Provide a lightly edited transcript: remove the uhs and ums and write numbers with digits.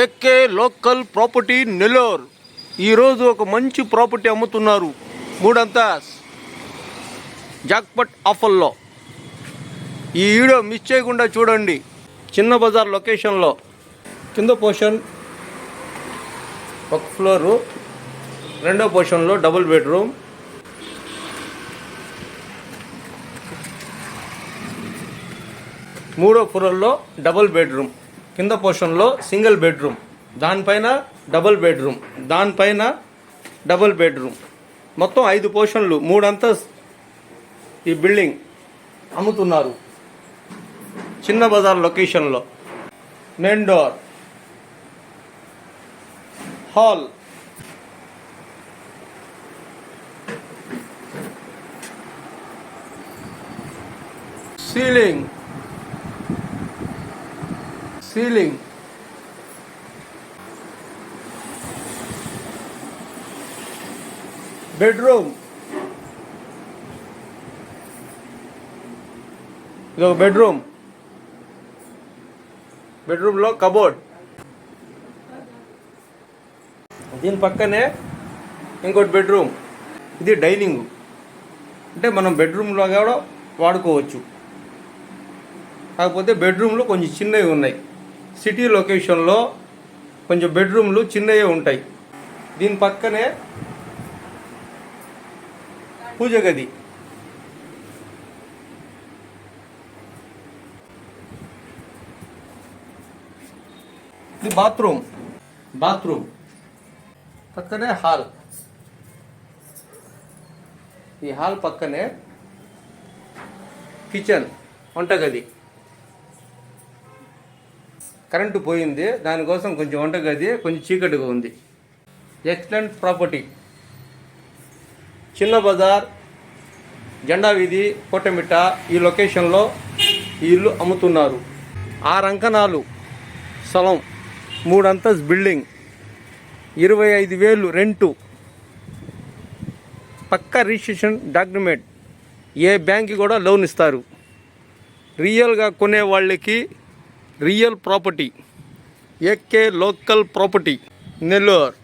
AK local property Nellore. ఈరోజు ఒక మంచి ప్రాపర్టీ అమ్ముతున్నారు. 3 అంతస్ జాక్పట్ ఆఫర్లో. ఈ వీడియో మిస్ చేయకుండా చూడండి. చిన్న బజార్ లొకేషన్లో కింద పోర్షన్ ఒక ఫ్లోరు, రెండో పోర్షన్లో డబుల్ బెడ్రూమ్, మూడో ఫ్లోర్లో డబుల్ బెడ్రూమ్, కింద పోర్షన్లో సింగిల్ బెడ్రూమ్, దానిపైన డబుల్ బెడ్రూమ్, దానిపైన డబుల్ బెడ్రూమ్, మొత్తం 5 పోర్షన్లు 3 అంతస్తు ఈ బిల్డింగ్ అమ్ముతున్నారు. చిన్న బజార్ లొకేషన్లో. Main door, hall, ceiling, bedroom, ఇది ఒక బెడ్రూమ్లో కబోర్డ్, దీని పక్కనే ఇంకోటి బెడ్రూమ్. ఇది డైనింగ్, అంటే మనం బెడ్రూమ్లో కూడా వాడుకోవచ్చు. కాకపోతే బెడ్రూమ్లు కొంచెం చిన్నవి ఉన్నాయి. సిటీ లొకేషన్లో కొంచెం బెడ్రూమ్లు చిన్నవి ఉంటాయి. దీని పక్కనే పూజ గది, ఇది బాత్రూమ్ పక్కనే హాల్. ఈ హాల్ పక్కనే కిచెన్, వంటగది. కరెంటు పోయింది, దానికోసం కొంచెం వంటగది కొంచెం చీకటిగా ఉంది. Excellent property. చిన్న బజార్, జెండా వీధి, కోటమిట్ట ఈ లొకేషన్లో ఈ ఇల్లు అమ్ముతున్నారు. 6 అంకణాలు స్థలం, 3 అంతస్తు బిల్డింగ్, 25,000 రెంటు, పక్కా రిజిస్ట్రేషన్ డాక్యుమెంట్. ఏ బ్యాంక్కి కూడా లోన్ ఇస్తారు. రియల్గా కొనే వాళ్ళకి real property. AK local property Nellore.